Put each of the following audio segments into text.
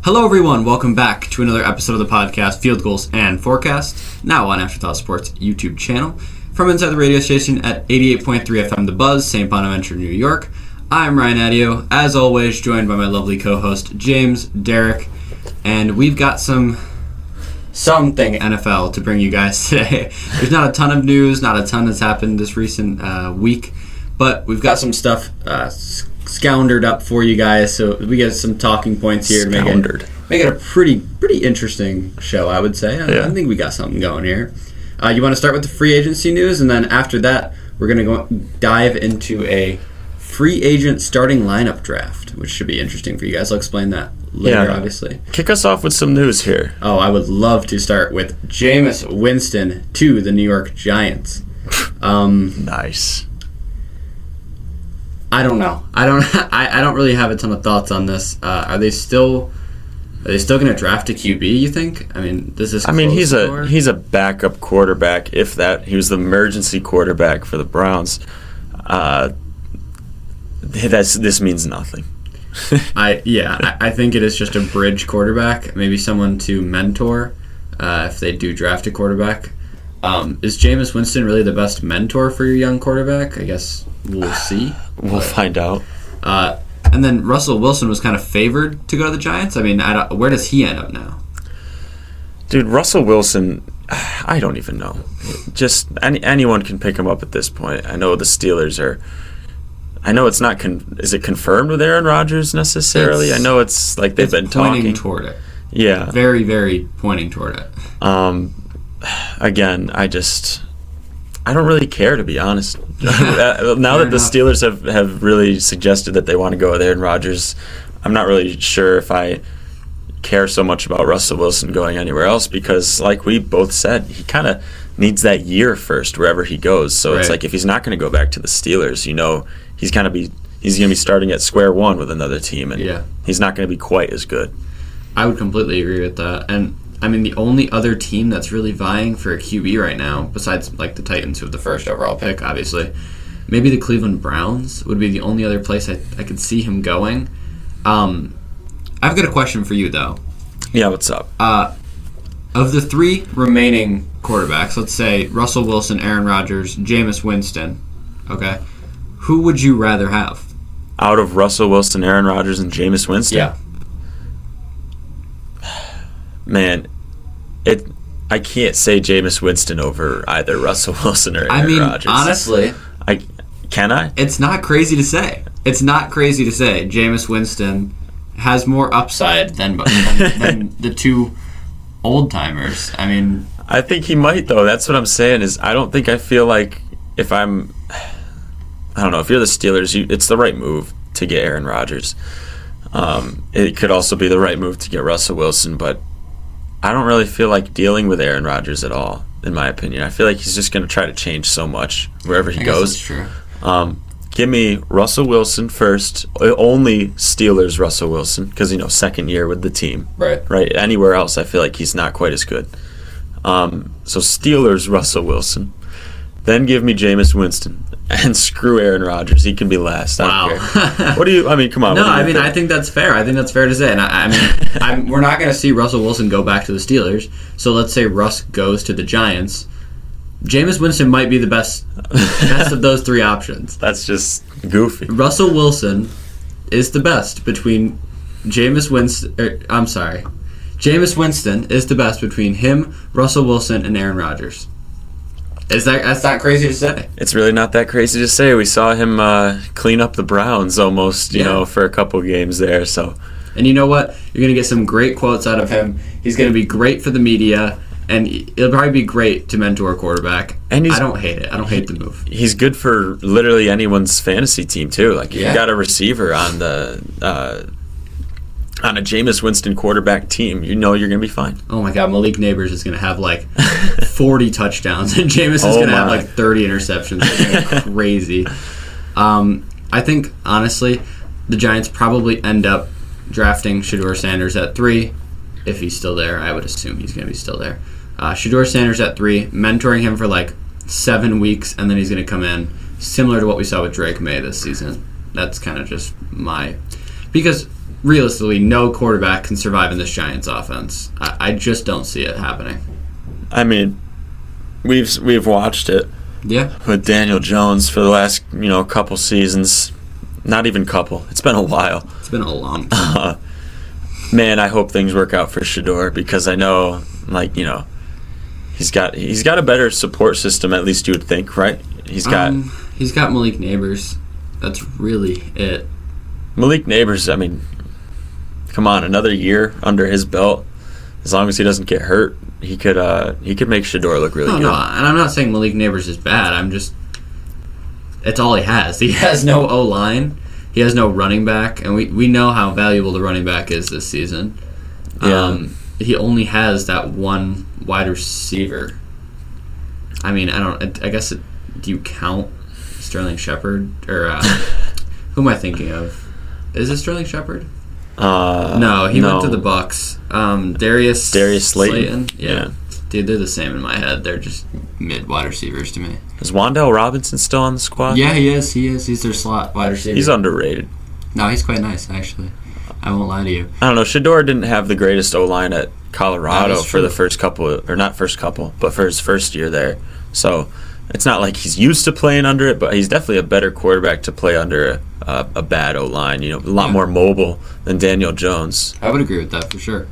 Hello everyone, welcome back to another episode of the podcast, Field Goals and Forecast, now on Afterthought Sports YouTube channel, from inside the radio station at 88.3 FM The Buzz, St. Bonaventure, New York. I'm Ryan Adio, as always, joined by my lovely co-host, James, Derek, and we've got something NFL to bring you guys today. There's not a ton of news, not a ton that's happened this recent week, but we've got some stuff scoundered up for you guys, so we get some talking points here to make it a pretty interesting show, I would say. I think we got something going here. You want to start with the free agency news, and then after that, we're going to dive into a free agent starting lineup draft, which should be interesting for you guys. I'll explain that later, obviously. Kick us off with some news here. Oh, I would love to start with Jameis Winston to the New York Giants. Nice. I don't know. I don't really have a ton of thoughts on this. Are they still going to draft a QB, you think? I mean, this is. He's a backup quarterback. If that, he was the emergency quarterback for the Browns. This means nothing. I think it is just a bridge quarterback, maybe someone to mentor if they do draft a quarterback. Is Jameis Winston really the best mentor for your young quarterback? I guess we'll see. We'll find out. And then Russell Wilson was kind of favored to go to the Giants. I mean, where does he end up now? Dude, Russell Wilson, I don't even know. Just anyone can pick him up at this point. I know the Steelers are. I know it's not. Is it confirmed with Aaron Rodgers necessarily? I know it's like they've been pointing talking toward it. Yeah, very, very pointing toward it. Again, I don't really care, to be honest. Now that the Steelers have really suggested that they want to go with Aaron Rodgers, I'm not really sure if I care so much about Russell Wilson going anywhere else, because like we both said, he kind of needs that year first wherever he goes. So It's like if he's not going to go back to the Steelers, he's going to be starting at square one with another team, and he's not going to be quite as good. I would completely agree with that. And I mean, the only other team that's really vying for a QB right now, besides like the Titans, who have the first overall pick, obviously, maybe the Cleveland Browns would be the only other place I could see him going. I've got a question for you, though. Yeah, what's up? Of the three remaining quarterbacks, let's say Russell Wilson, Aaron Rodgers, Jameis Winston, okay, who would you rather have? Out of Russell Wilson, Aaron Rodgers, and Jameis Winston? Yeah. Man, I can't say Jameis Winston over either Russell Wilson or Aaron Rodgers. Honestly, can I? It's not crazy to say. Jameis Winston has more upside than the two old timers. I mean, I think he might, though. That's what I'm saying. I feel like if you're the Steelers, it's the right move to get Aaron Rodgers. It could also be the right move to get Russell Wilson, but I don't really feel like dealing with Aaron Rodgers at all, in my opinion. I feel like he's just going to try to change so much wherever he goes. That's true. Give me Russell Wilson first, only Steelers Russell Wilson, because, second year with the team. Right. Anywhere else, I feel like he's not quite as good. So Steelers Russell Wilson. Then give me Jameis Winston. And screw Aaron Rodgers. He can be last. Wow. Come on. No, I think that's fair. I think that's fair to say. And we're not going to see Russell Wilson go back to the Steelers. So let's say Russ goes to the Giants. Jameis Winston might be the best of those three options. That's just goofy. Russell Wilson is the best between Jameis Winston. Jameis Winston is the best between him, Russell Wilson, and Aaron Rodgers. That's not crazy to say. It's really not that crazy to say. We saw him clean up the Browns almost, for a couple games there. So, and you know what? You're going to get some great quotes out of him. He's going to be great for the media, and it'll probably be great to mentor a quarterback. And I don't hate it. I don't hate the move. He's good for literally anyone's fantasy team too. Like if you got a receiver on on a Jameis Winston quarterback team, you're going to be fine. Oh my God, Malik Neighbors is going to have like 40 touchdowns, and Jameis is going to have like 30 interceptions. It's crazy. I think, honestly, the Giants probably end up drafting Shedeur Sanders at 3. If he's still there, I would assume he's going to be still there. Shedeur Sanders at 3, mentoring him for like 7 weeks, and then he's going to come in, similar to what we saw with Drake May this season. That's kind of just because realistically, no quarterback can survive in this Giants offense. I just don't see it happening. I mean, we've watched it. Yeah. With Daniel Jones for the last couple seasons. Not even couple. It's been a while. It's been a long time. Man, I hope things work out for Shedeur because I know, he's got a better support system. At least you would think, right? He's got Malik Neighbors. That's really it. Malik Neighbors. I mean, come on, another year under his belt. As long as he doesn't get hurt, he could make Shedeur look really good. No, and I'm not saying Malik Neighbors is bad. It's all he has. He has no O-line. He has no running back, and we know how valuable the running back is this season. Yeah. He only has that one wide receiver. I mean, I guess do you count Sterling Shepard or who am I thinking of? Is it Sterling Shepard? No, he went to the Bucks. Darius Slayton. Yeah. Dude, they're the same in my head. They're just mid wide receivers to me. Is Wan'Dale Robinson still on the squad? Yeah, he is. He's their slot wide receiver. He's underrated. No, he's quite nice, actually. I won't lie to you. I don't know. Shedeur didn't have the greatest O-line at Colorado for the first couple, or not first couple, but for his first year there. So it's not like he's used to playing under it, but he's definitely a better quarterback to play under a bad O-line. A lot more mobile than Daniel Jones. I would agree with that for sure.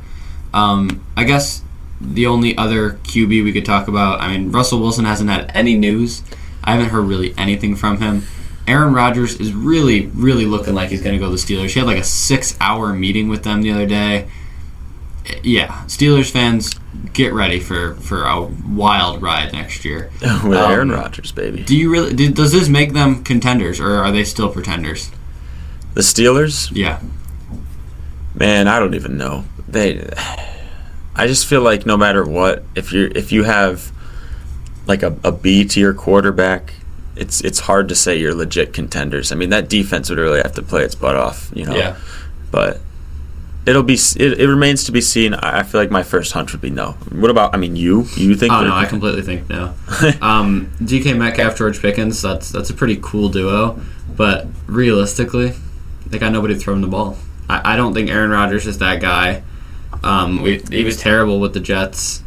I guess the only other QB we could talk about, Russell Wilson hasn't had any news. I haven't heard really anything from him. Aaron Rodgers is really, really looking like he's going to go to the Steelers. He had like a 6-hour meeting with them the other day. Yeah, Steelers fans, get ready for a wild ride next year. With Aaron Rodgers, baby. Does this make them contenders, or are they still pretenders? The Steelers? Yeah. Man, I don't even know. I just feel like no matter what, if you have like a B tier quarterback, it's hard to say you're legit contenders. That defense would really have to play its butt off, Yeah. But it remains to be seen. I feel like my first hunch would be no. What about you? You think? Oh no, I completely think no. DK Metcalf, George Pickens, that's a pretty cool duo, but realistically, they got nobody throwing the ball. I don't think Aaron Rodgers is that guy. He was terrible with the Jets.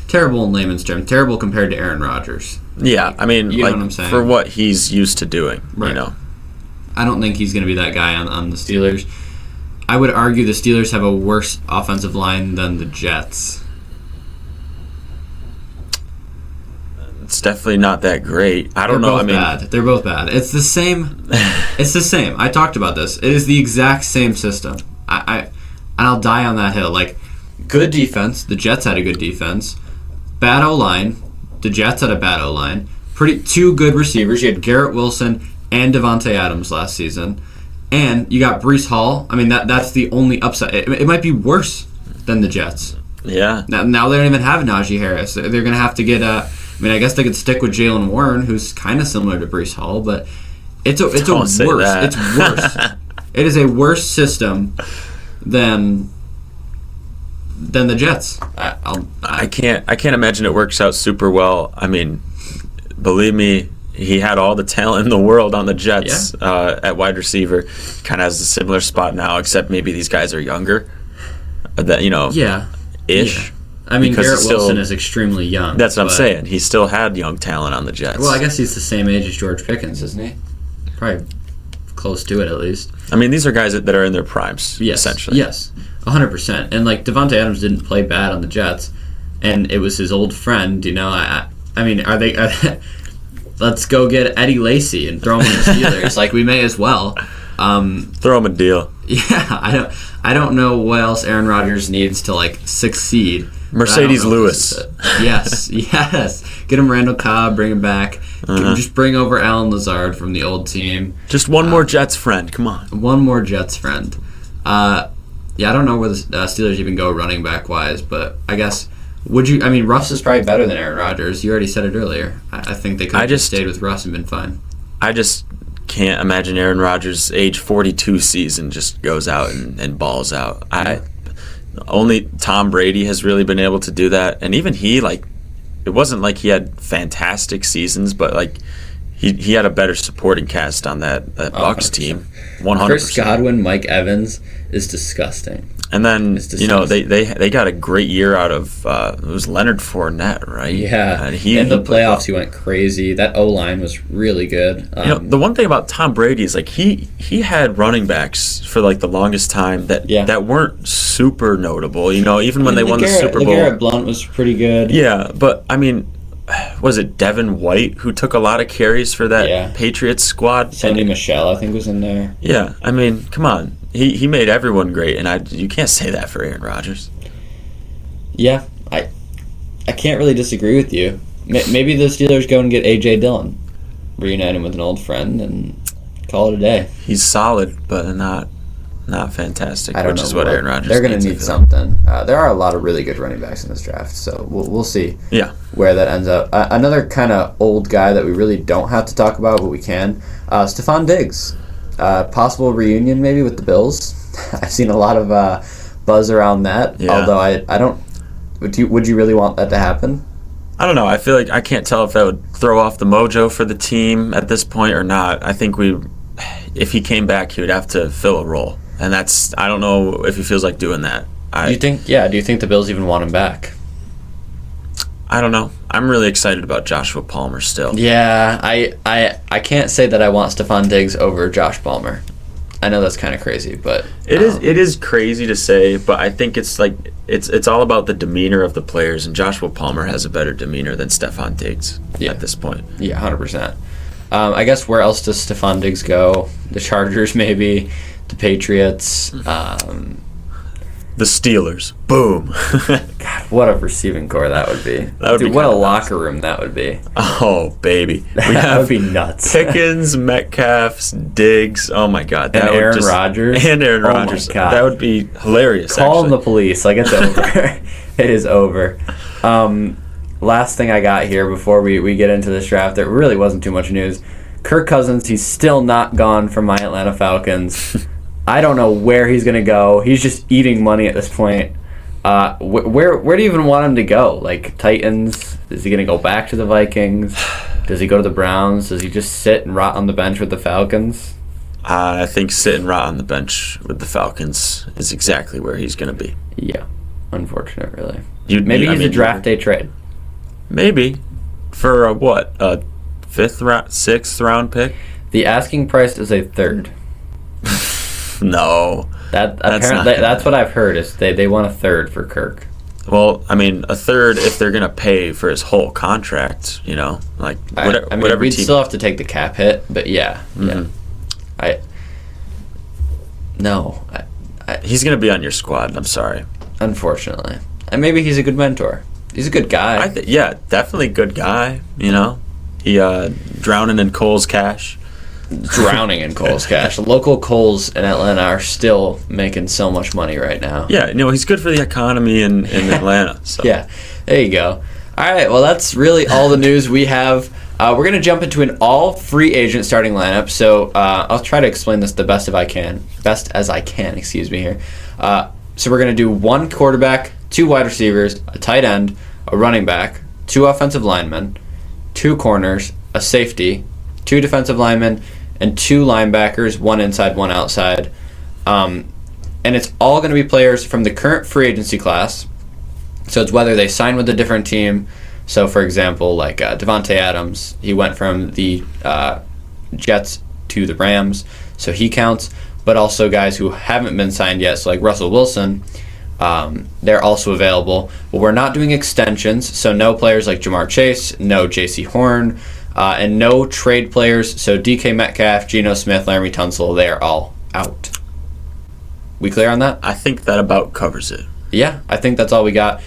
Terrible in layman's terms. Terrible compared to Aaron Rodgers. Yeah, you know what I'm saying? For what he's used to doing, right. I don't think he's going to be that guy on the Steelers. I would argue the Steelers have a worse offensive line than the Jets. It's definitely not that great. I don't know. They're both bad. It's the same. It's the same. I talked about this. It is the exact same system. And I'll die on that hill. Good defense. The Jets had a good defense. Bad O-line. The Jets had a bad O-line. Two good receivers. You had Garrett Wilson and Devontae Adams last season. And you got Breece Hall. That's the only upside. It might be worse than the Jets. Yeah. Now they don't even have Najee Harris. They're going to have to get I guess they could stick with Jalen Warren, who's kind of similar to Breece Hall, but it's worse. It's worse. It is a worse system than the Jets. I can't imagine it works out super well. Believe me, he had all the talent in the world on the Jets at wide receiver. Kind of has a similar spot now, except maybe these guys are younger. Ish. Yeah. Garrett Wilson is extremely young. That's what I'm saying. He still had young talent on the Jets. Well, I guess he's the same age as George Pickens, isn't he? Probably close to it, at least. These are guys that are in their primes, essentially. Yes, 100%. And Devontae Adams didn't play bad on the Jets, and it was his old friend. Are they? Let's go get Eddie Lacy and throw him in the Steelers. We may as well. Throw him a deal. Yeah, I don't know what else Aaron Rodgers needs to succeed. Mercedes Lewis. Yes. Get him Randall Cobb, bring him back. Just bring over Alan Lazard from the old team. Just one more Jets friend. Come on. One more Jets friend. I don't know where the Steelers even go running back wise, but I guess Russ is probably better than Aaron Rodgers. You already said it earlier. I think they could have just stayed with Russ and been fine. I just can't imagine Aaron Rodgers' age 42 season just goes out and balls out. Only Tom Brady has really been able to do that, and even he it wasn't like he had fantastic seasons, but he had a better supporting cast on that Bucs 100%. team. 100%. Chris Godwin, Mike Evans is disgusting. And then, they got a great year out of, it was Leonard Fournette, right? Yeah. And in the playoffs, he went crazy. That O-line was really good. The one thing about Tom Brady is, like, he had running backs for, like, the longest time that weren't super notable, even when they won the Super Bowl. LeGarrette Blount was pretty good. Yeah, but, I mean, was it Devin White who took a lot of carries for that Patriots squad? Sonny Michel, I think, was in there. Yeah, I mean, come on. He made everyone great, and you can't say that for Aaron Rodgers. Yeah, I can't really disagree with you. Maybe the Steelers go and get A.J. Dillon, reunite him with an old friend, and call it a day. He's solid, but not fantastic, which is what Aaron Rodgers they're going to need something. There are a lot of really good running backs in this draft, so we'll see where that ends up. Another kind of old guy that we really don't have to talk about, but we can, Stefon Diggs. Possible reunion maybe with the Bills. I've seen a lot of buzz around that. Yeah. Although I don't. Would you really want that to happen? I don't know. I feel like I can't tell if that would throw off the mojo for the team at this point or not. I think if he came back, he would have to fill a role, and I don't know if he feels like doing that. Do you think the Bills even want him back? I don't know. I'm really excited about Joshua Palmer still. Yeah, I can't say that I want Stefon Diggs over Josh Palmer. I know that's kind of crazy, but it is crazy to say, but I think it's like it's all about the demeanor of the players, and Joshua Palmer has a better demeanor than Stefon Diggs at this point. Yeah, 100%. I guess where else does Stefon Diggs go? The Chargers, maybe. The Patriots. The Steelers. Boom. God, what a receiving core that would be. What a locker room that would be. Oh, baby. That would be nuts. Pickens, Metcalf, Diggs. Oh, my God. And Aaron Rodgers. And Aaron Rodgers. My God. That would be hilarious. Call the police. Like, it's over. It is over. Last thing I got here before we get into this draft, there really wasn't too much news. Kirk Cousins, he's still not gone from my Atlanta Falcons. I don't know where he's going to go. He's just eating money at this point. Where do you even want him to go? Like, Titans? Is he going to go back to the Vikings? Does he go to the Browns? Does he just sit and rot on the bench with the Falcons? I think sit and rot on the bench with the Falcons is exactly where he's going to be. Yeah. Unfortunate, really. Maybe he's a draft day trade. Maybe. For a 6th round pick? The asking price is a 3rd. No. That's what I've heard is they want a 3rd for Kirk. Well, I mean, a 3rd if they're going to pay for his whole contract, like whatever we'd team. Still have to take the cap hit, but yeah. He's going to be on your squad. I'm sorry. Unfortunately. And maybe he's a good mentor. He's a good guy. Definitely good guy, He drowning in Cole's cash. Drowning in Cole's cash. Local Coles in Atlanta are still making so much money right now. Yeah, he's good for the economy in Atlanta. So. Yeah, there you go. All right, well, that's really all the news we have. We're going to jump into an all-free agent starting lineup. So I'll try to explain this the best as I can. Here. So we're going to do 1 quarterback, 2 wide receivers, a tight end, a running back, 2 offensive linemen, 2 corners, a safety, 2 defensive linemen, and 2 linebackers, 1 inside, 1 outside. And it's all going to be players from the current free agency class. So it's whether they sign with a different team. So, for example, like Devontae Adams, he went from the Jets to the Rams, so he counts. But also guys who haven't been signed yet, so like Russell Wilson, they're also available. But we're not doing extensions, so no players like Jamar Chase, no J.C. Horn, and no trade players, so DK Metcalf, Geno Smith, Laramie Tunsil, they are all out. We clear on that? I think that about covers it. Yeah, I think that's all we got.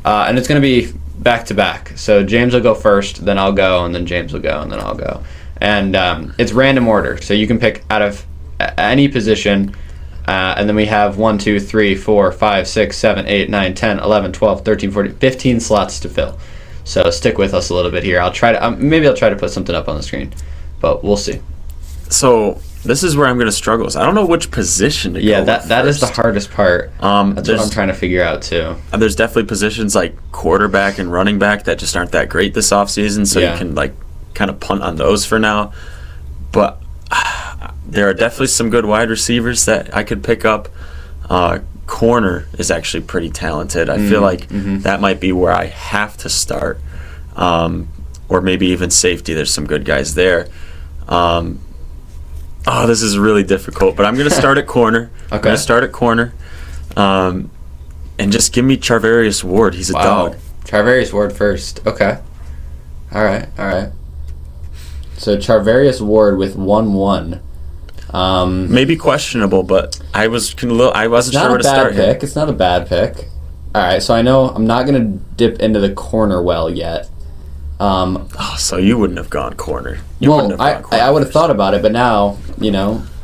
And it's going to be back-to-back. So James will go first, then I'll go, and then James will go, and then I'll go. And it's random order, so you can pick out of any position. And then we have 1, 2, 3, 4, 5, 6, 7, 8, 9, 10, 11, 12, 13, 14, 15 slots to fill. So stick with us a little bit here. I'll try to maybe I'll try to put something up on the screen, but we'll see. So this is where I'm going to struggle. I don't know which position to go. Yeah, that is the hardest part. That's what I'm trying to figure out too. There's definitely positions like quarterback and running back that just aren't that great this offseason. So you can like kind of punt on those for now. But there are definitely some good wide receivers that I could pick up. Corner is actually pretty talented. I feel like that might be where I have to start. Or maybe even safety. There's some good guys there. This is really difficult, but I'm going to start at corner. Okay. I'm going to start at corner. And just give me Charvarius Ward. He's a dog. Charvarius Ward first. Okay. All right. So Charvarius Ward with 1-1. Maybe questionable, but I wasn't sure where to start here. It's not a bad pick. All right, so I know I'm not going to dip into the corner well yet. So you wouldn't have gone corner. I would have thought about it, but now,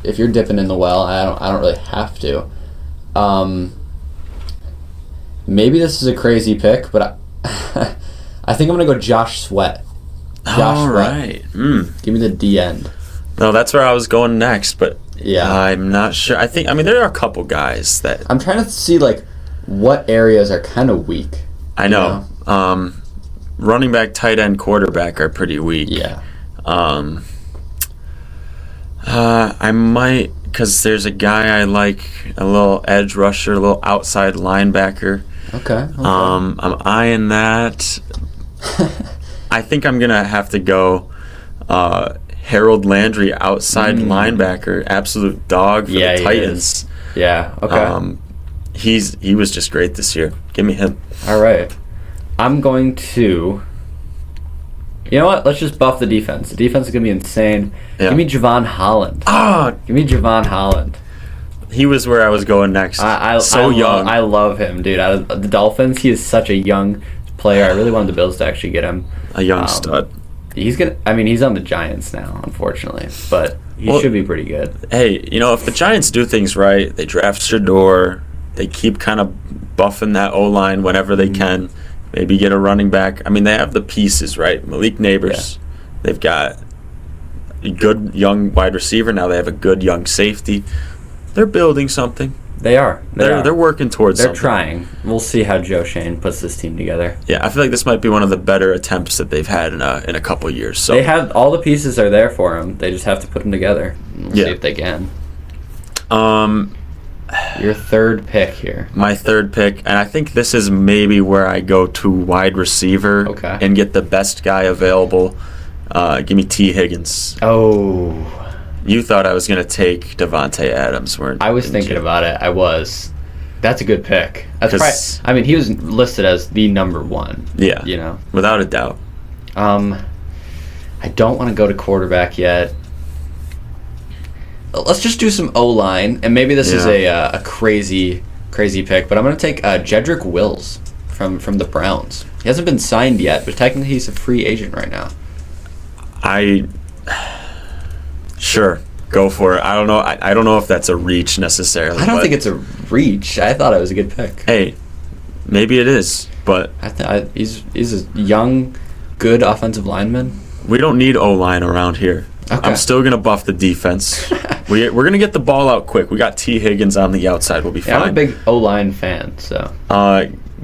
if you're dipping in the well, I don't really have to. Maybe this is a crazy pick, but I think I'm going to go Josh Sweat. All right. Give me the D end. No, that's where I was going next, but yeah, I'm not sure. There are a couple guys that I'm trying to see what areas are kind of weak. I know. Running back, tight end, quarterback are pretty weak. Yeah. I might, because there's a guy I like, a little edge rusher, a little outside linebacker. Okay. I'm eyeing that. I think I'm gonna have to go Harold Landry, outside linebacker, absolute dog for the Titans. Yeah. Okay. He was just great this year. Give me him. All right. I'm going to... You know what? Let's just buff the defense. The defense is going to be insane. Yeah. Give me Javon Holland. Give me Javon Holland. He was where I was going next. Young. I love him, dude. Out of the Dolphins, he is such a young player. I really wanted the Bills to actually get him. A young stud. He's on the Giants now, unfortunately. But he should be pretty good. Hey, if the Giants do things right, they draft Shador, they keep kind of buffing that O-line whenever they can. Maybe get a running back. They have the pieces, right? Malik Neighbors. Yeah. They've got a good young wide receiver. Now they have a good young safety. They're building something. They are. They're working towards something. They're trying. We'll see how Joe Shane puts this team together. Yeah, I feel like this might be one of the better attempts that they've had in a couple of years. So they have all the pieces are there for them. They just have to put them together. We'll see if they can. Your third pick here. My third pick, and I think this is maybe where I go to wide receiver and get the best guy available. Give me T. Higgins. Oh. You thought I was going to take Devontae Adams, weren't you? I was thinking about it. I was. That's a good pick. That's probably, he was listed as the number one. Yeah. Without a doubt. I don't want to go to quarterback yet. Let's just do some O-line, and maybe this is a crazy pick, but I'm going to take Jedrick Wills from the Browns. He hasn't been signed yet, but technically he's a free agent right now. Sure, go for it. I don't know. I don't know if that's a reach necessarily. I don't think it's a reach. I thought it was a good pick. Hey, maybe it is, but he's a young, good offensive lineman. We don't need O-line around here. Okay. I'm still going to buff the defense. We're going to get the ball out quick. We got T. Higgins on the outside. We'll be fine. I'm a big O-line fan, so.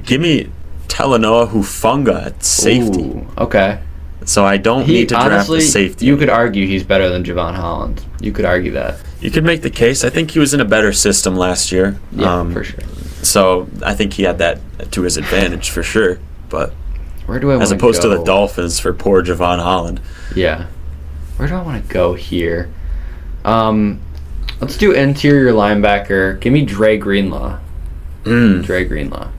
Give me Talanoa Hufanga at safety. Ooh, okay. So I don't need to draft the safety. You could argue he's better than Javon Holland. You could argue that. You could make the case. I think he was in a better system last year. Yeah, for sure. So I think he had that to his advantage for sure. But where do I want to go? As opposed to the Dolphins for poor Javon Holland. Yeah. Where do I want to go here? Let's do interior linebacker. Give me Dre Greenlaw. Dre Greenlaw.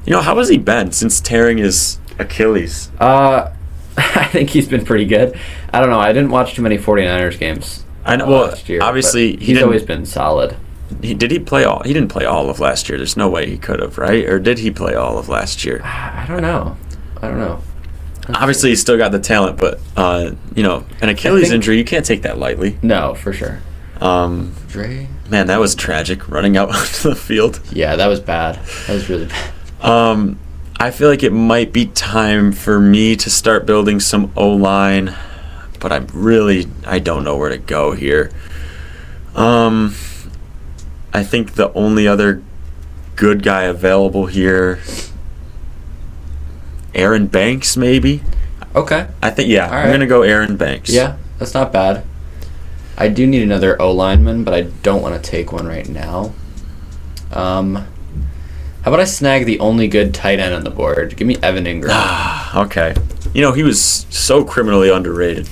How has he been since tearing his Achilles? I think he's been pretty good. I don't know. I didn't watch too many 49ers games last year. Obviously, he's always been solid. Did he play all? He didn't play all of last year. There's no way he could have, right? Or did he play all of last year? I don't know. Obviously, he's still got the talent, but an Achilles injury, you can't take that lightly. No, for sure. Dre? Man, that was tragic, running out onto the field. Yeah, that was bad. That was really bad. I feel like it might be time for me to start building some O-line, but I don't know where to go here. I think the only other good guy available here, Aaron Banks, maybe. Okay. I think, yeah, All I'm right. going to go Aaron Banks. Yeah, that's not bad. I do need another O-lineman, but I don't want to take one right now. How about I snag the only good tight end on the board? Give me Evan Ingram. Okay. He was so criminally underrated.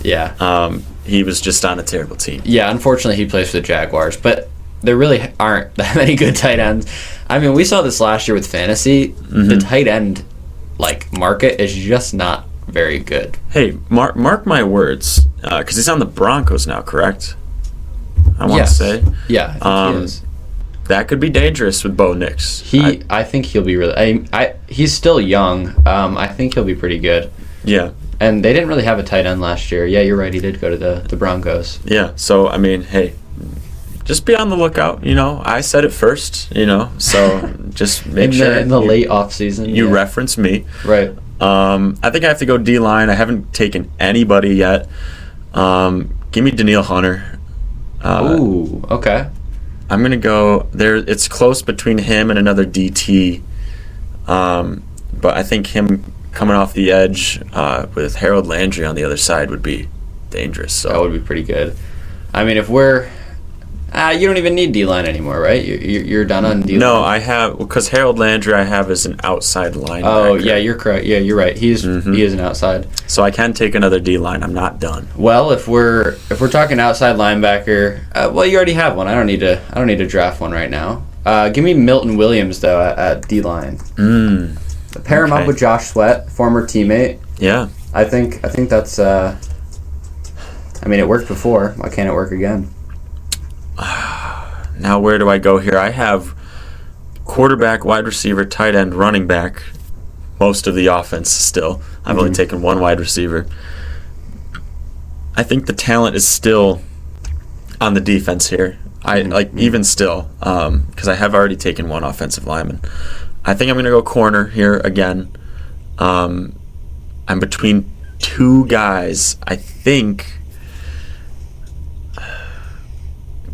Yeah. He was just on a terrible team. Yeah, unfortunately he plays for the Jaguars, but there really aren't that many good tight ends. I mean, we saw this last year with fantasy. Mm-hmm. The tight end market is just not very good. Hey, mark my words, because he's on the Broncos now, correct? I want to Yes. say. Yeah, I think he is. That could be dangerous with Bo Nix. I think he'll be really. He's still young. I think he'll be pretty good. Yeah. And they didn't really have a tight end last year. Yeah, you're right. He did go to the Broncos. Yeah. So I mean, hey, just be on the lookout. I said it first. So just make sure in the late off season. you reference me. Right. I think I have to go D-line. I haven't taken anybody yet. Give me Daniil Hunter. Ooh. Okay. I'm gonna go there. It's close between him and another DT, but I think him coming off the edge with Harold Landry on the other side would be dangerous. So That would be pretty good. I mean, if we're... you don't even need D-line anymore, right? You're done on D-line? no, I have, because Harold Landry I have as an outside linebacker. Oh, yeah, you're correct. Yeah, you're right. He is an outside. So I can take another D-line. I'm not done. Well, if we're talking outside linebacker, well, you already have one. I don't need to draft one right now. Give me Milton Williams though at D-line. Pair him up with Josh Sweat, former teammate. Yeah. I think that's. I mean, it worked before. Why can't it work again? Now where do I go here? I have quarterback, wide receiver, tight end, running back, most of the offense still. I've only taken one wide receiver. I think the talent is still on the defense here. Even still, because I have already taken one offensive lineman. I think I'm going to go corner here again. I'm between two guys. I think...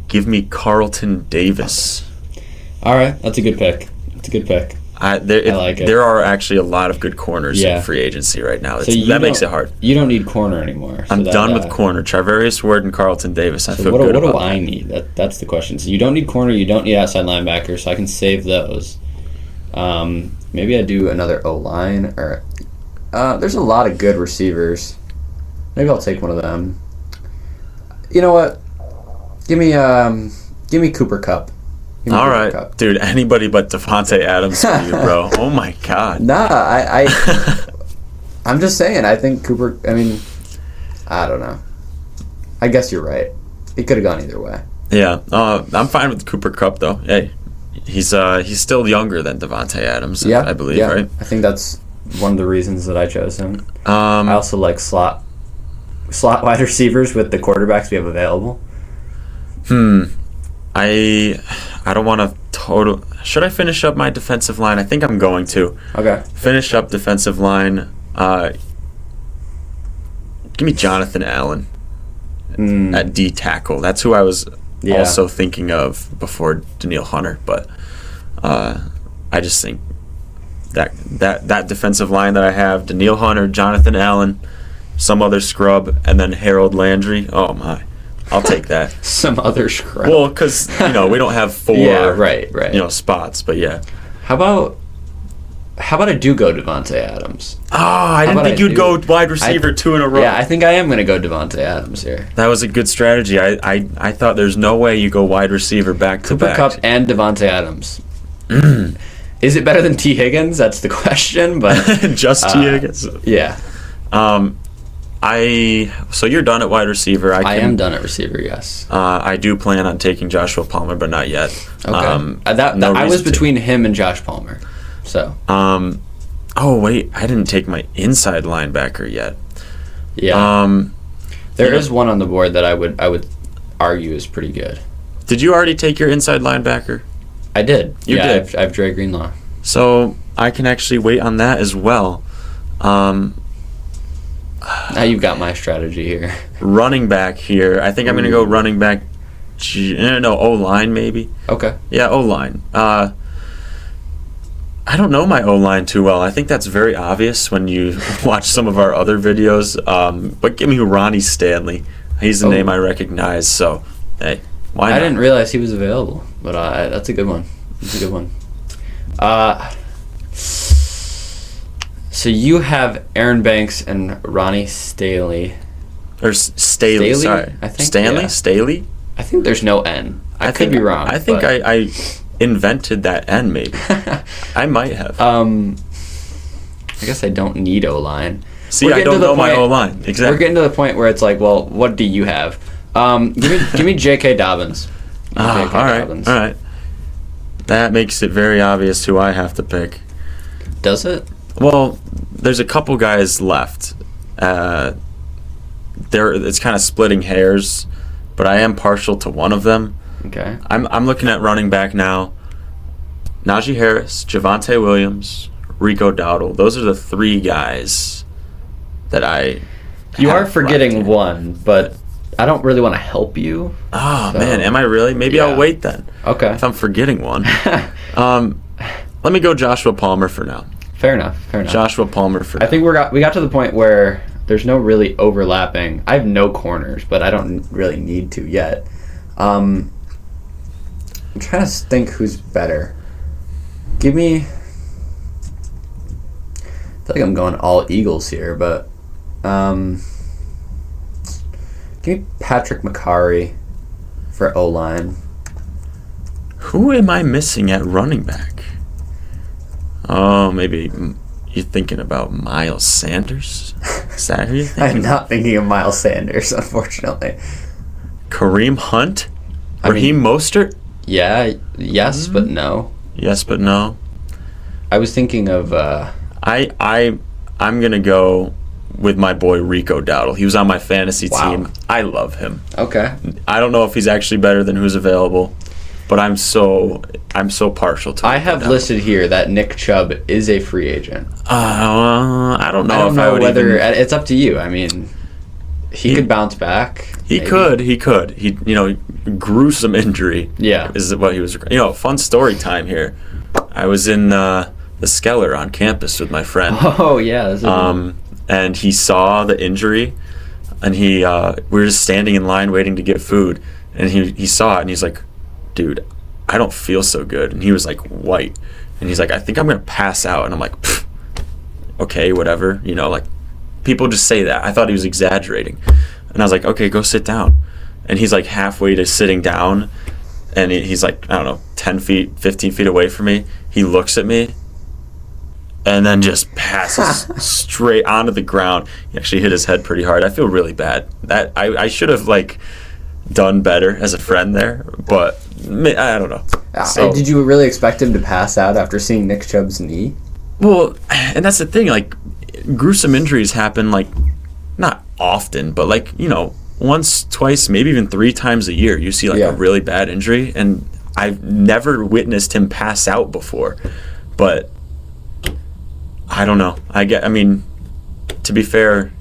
Give me Carlton Davis. All right, that's a good pick. I like it. There are actually a lot of good corners in free agency right now. That makes it hard. You don't need corner anymore. I'm done with corner. Charvarius Ward and Carlton Davis. I feel good about what do I need? That's the question. So you don't need corner. You don't need outside linebacker. So I can save those. Maybe I do another O-line. Or there's a lot of good receivers. Maybe I'll take one of them. You know what? Give me Cooper Kupp. All right, dude. Anybody but Devontae Adams for you, bro. Oh my God. Nah, I'm just saying. I think Cooper. I mean, I don't know. I guess you're right. It could have gone either way. Yeah, I'm fine with Cooper Kupp though. Hey, he's still younger than Devontae Adams. Yeah, I believe, yeah. right? I think that's one of the reasons that I chose him. I I also like slot wide receivers with the quarterbacks we have available. I don't want to total. Should I finish up my defensive line? I think I'm going to. Okay. Finish up defensive line. Give me Jonathan Allen at D tackle. That's who I was also thinking of before Daniil Hunter. But I just think that defensive line that I have, Daniil Hunter, Jonathan Allen, some other scrub, and then Harold Landry. Oh my. I'll take that. Some other scrub. Well, because we don't have four, right. spots. But yeah. How about I do go Devontae Adams? Oh, I didn't think you'd go wide receiver 2 in a row. Yeah, I think I am going to go Devontae Adams here. That was a good strategy. I thought there's no way you go wide receiver back to back. Cooper Kupp and Devontae Adams. Is it better than T. Higgins? That's the question. But just T. Higgins. Yeah. So you're done at wide receiver. I am done at receiver. Yes. I do plan on taking Joshua Palmer, but not yet. Okay. I was between him and Josh Palmer. So. Oh wait, I didn't take my inside linebacker yet. Yeah. There is one on the board that I would argue is pretty good. Did you already take your inside linebacker? I did. You did. I have Dre Greenlaw. So I can actually wait on that as well. Now you've got my strategy here. Running back here. I think I'm going to go running back. O-line maybe. Okay. Yeah, O-line. I don't know my O-line too well. I think that's very obvious when you watch some of our other videos. But give me Ronnie Stanley. He's the name I recognize. So, hey, why not? I didn't realize he was available, but that's a good one. That's a good one. So you have Aaron Banks and Ronnie Staley. Or Staley, sorry. I think, Stanley? yeah. Staley? I think there's no N. I could be wrong. I think I invented that N, maybe. I might have. I guess I don't need O-line. See, I don't know my O-line. Exactly. We're getting to the point where it's like, well, what do you have? Give me J.K. Dobbins. All right. That makes it very obvious who I have to pick. Does it? Well, there's a couple guys left. It's kind of splitting hairs, but I am partial to one of them. Okay. I'm looking at running back now. Najee Harris, Javonte Williams, Rico Dowdle. Those are the three guys that I. You are forgetting one, but I don't really want to help you. Oh, so, man, am I really? Maybe I'll wait then. Okay. If I'm forgetting one. Let me go Joshua Palmer for now. Fair enough. Joshua Palmer for now. I think we got to the point where there's no really overlapping. I have no corners, but I don't really need to yet. I'm trying to think who's better. Give me... I feel like I'm going all Eagles here, but... give me Patrick McCarry for O-line. Who am I missing at running back? Oh, maybe you're thinking about Miles Sanders? Is that who you're thinking? I'm not thinking of Miles Sanders, unfortunately. Kareem Hunt? Raheem Mostert? Yeah, yes, but no. Yes, but no. I was thinking of... I'm going to go with my boy Rico Dowdle. He was on my fantasy team. I love him. Okay. I don't know if he's actually better than who's available, but I'm so partial to him. I have listed here that Nick Chubb is a free agent. I don't know. I don't know whether it's up to you. I mean, he could bounce back. He could. He gruesome injury. Yeah, is what he was. Fun story time here. I was in the Skeller on campus with my friend. Oh yeah. And he saw the injury, and we were just standing in line waiting to get food, and he saw it, and he's like, dude, I don't feel so good. And he was like white, and he's like, I think I'm gonna pass out. And I'm like, okay, whatever, like people just say that. I thought he was exaggerating, and I was like, okay, go sit down. And he's like halfway to sitting down, and he's like, I don't know, 10 feet, 15 feet away from me. He looks at me and then just passes straight onto the ground. He actually hit his head pretty hard. I feel really bad. That I should have done better as a friend there, but I don't know. So, did you really expect him to pass out after seeing Nick Chubb's knee? Well, and that's the thing. Gruesome injuries happen not often, but once, twice, maybe even 3 times a year. You see a really bad injury, and I've never witnessed him pass out before. But I don't know. I mean, to be fair,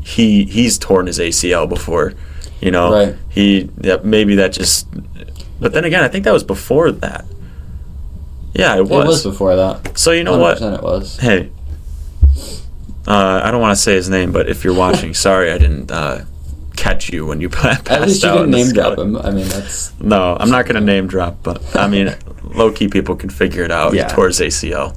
he's torn his ACL before. Right. Maybe that just. But then again, I think that was before that. Yeah, it was. It was before that. So you know what? It was. Hey, I don't want to say his name, but if you're watching, sorry I didn't catch you when you passed out. At least you didn't name drop him. I mean, that's. No, I'm not going to name drop, but I mean, low key people can figure it out. Yeah. He tore his ACL.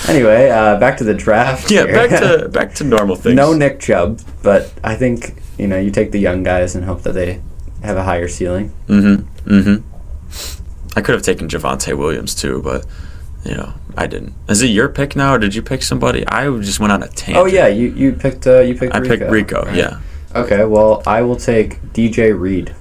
Anyway, back to the draft. Yeah, here. back to normal things. No Nick Chubb, but I think you take the young guys and hope that they have a higher ceiling. I could have taken Javonte Williams too, but I didn't. Is it your pick now, or did you pick somebody? I just went on a tangent. Oh yeah, you picked Rico. I picked Rico. Right? Yeah. Okay, well I will take DJ Reed.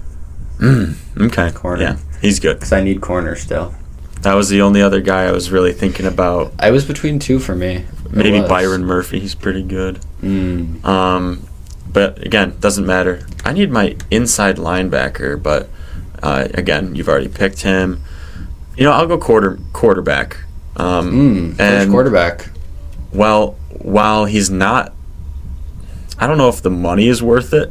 Okay. Corner. Yeah, he's good. Because I need corner still. That was the only other guy I was really thinking about. I was between 2 for me. Maybe Byron Murphy. He's pretty good. But again, doesn't matter. I need my inside linebacker, but again, you've already picked him. I'll go quarterback. First quarterback. Well, while he's not, I don't know if the money is worth it.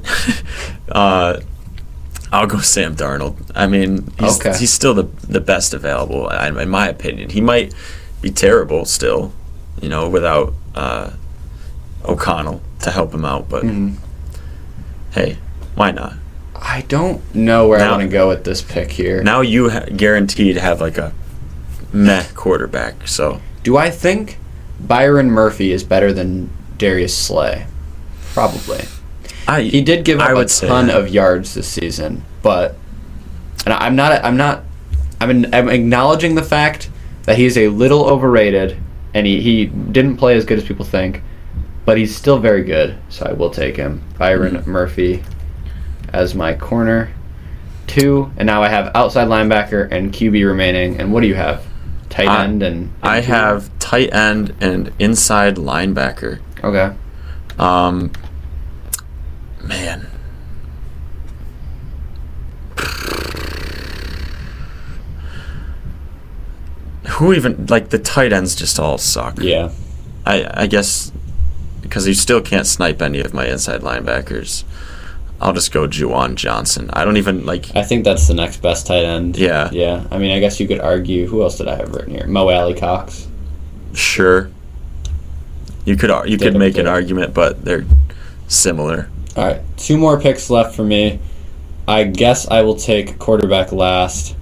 I'll go Sam Darnold. I mean, he's still the best available, in my opinion. He might be terrible still, without O'Connell to help him out. But, hey, why not? I don't know where I want to go with this pick here. Now you guaranteed have like a meh quarterback. So do I think Byron Murphy is better than Darius Slay? Probably. He did give up a ton of yards this season, but I'm acknowledging the fact that he's a little overrated, and he didn't play as good as people think, but he's still very good. So I will take him. Byron Murphy as my corner 2, and now I have outside linebacker and QB remaining. And what do you have? Tight end and I have tight end and inside linebacker. Okay. Man. Who even, the tight ends just all suck. Yeah. I guess because you still can't snipe any of my inside linebackers, I'll just go Juwan Johnson. I don't even I think that's the next best tight end. Yeah. Yeah. I mean, I guess you could argue. Who else did I have written here? Mo Alley Cox. Sure. You could make an argument, but they're similar. All right. 2 more picks left for me. I guess I will take quarterback last.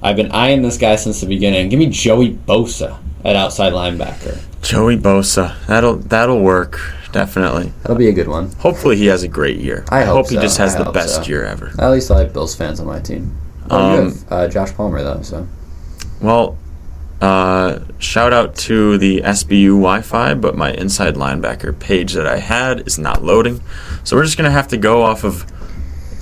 I've been eyeing this guy since the beginning. Give me Joey Bosa at outside linebacker. Joey Bosa. That'll work. Definitely. That'll be a good one. Hopefully he has a great year. I hope he just has the best year ever. At least I have Bills fans on my team. You have Josh Palmer, though. So. Well, shout out to the SBU Wi-Fi, but my inside linebacker page that I had is not loading. So we're just going to have to go off of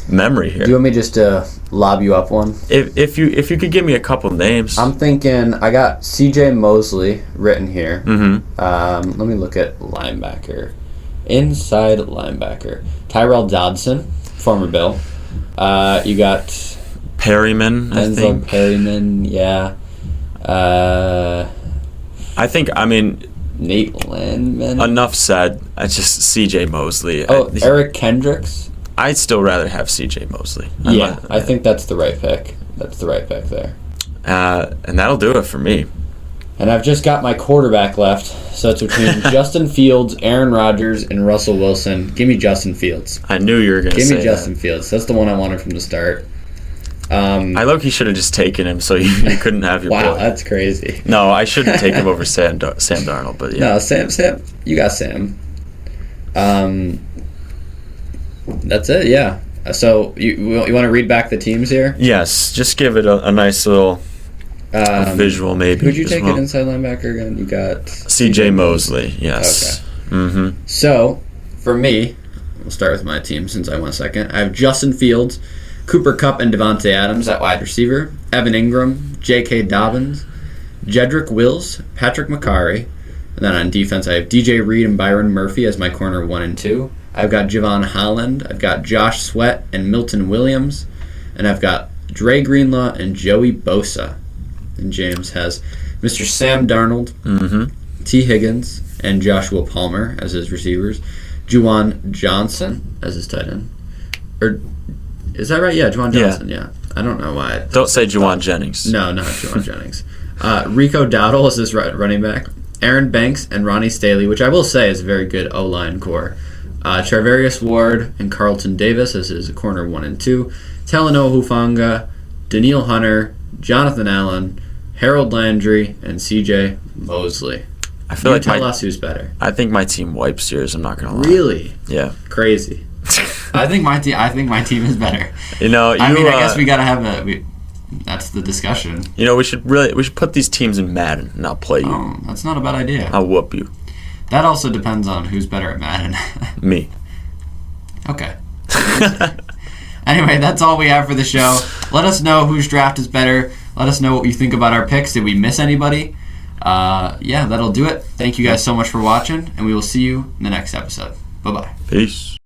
memory here. Do you want me just to lob you up one? If you could give me a couple names. I'm thinking I got C.J. Mosley written here. Mm-hmm. Let me look at linebacker. Inside linebacker. Tyrell Dodson, former Bill. You got Perryman, I think. Perryman, yeah. I mean, Nate Landman. Enough said. I just C.J. Mosley. Eric Kendricks. I'd still rather have C.J. Mosley. I think that's the right pick. That's the right pick there. And that'll do it for me. And I've just got my quarterback left, so it's between Justin Fields, Aaron Rodgers, and Russell Wilson. Give me Justin Fields. I knew you were going to say that. Give me Justin Fields. That's the one I wanted from the start. I low-key should have just taken him so you couldn't have your Wow, boy. That's crazy. No, I shouldn't take him over Sam Darnold, but yeah. No, Sam, you got Sam. That's it, yeah. So you want to read back the teams here? Yes, just give it a nice little visual maybe. Who'd you take at inside linebacker again? You got C.J. Mosley, yes. Okay. Mm-hmm. So, for me, we'll start with my team since I went second. I have Justin Fields, Cooper Kupp and Devontae Adams at wide receiver, Evan Ingram, J.K. Dobbins, Jedrick Wills, Patrick McCarry, and then on defense I have DJ Reed and Byron Murphy as my corner 1 and 2. I've got Javon Holland, I've got Josh Sweat and Milton Williams, and I've got Dre Greenlaw and Joey Bosa. And James has Mr. Sam Darnold, T. Higgins, and Joshua Palmer as his receivers, Juwan Johnson as his tight end. Or is that right? Yeah, Juwan Johnson, yeah. I don't know why. Don't say Juwan Jennings. No, not Juwan Jennings. Rico Dowdle is his running back. Aaron Banks and Ronnie Staley, which I will say is a very good O-line core. Charvarius Ward and Carlton Davis as his corner 1 and 2. Talanoa Hufanga, Daniil Hunter, Jonathan Allen, Harold Landry, and C.J. Mosley. I feel like tell us who's better. I think my team wipes yours. I'm not gonna lie. Really? Yeah. Crazy. I think my team is better. I guess we gotta have that's the discussion. We should put these teams in Madden and I'll play you. Oh, that's not a bad idea. I'll whoop you. That also depends on who's better at Madden. Me. Okay. Anyway, that's all we have for the show. Let us know whose draft is better. Let us know what you think about our picks. Did we miss anybody? That'll do it. Thank you guys so much for watching, and we will see you in the next episode. Bye-bye. Peace.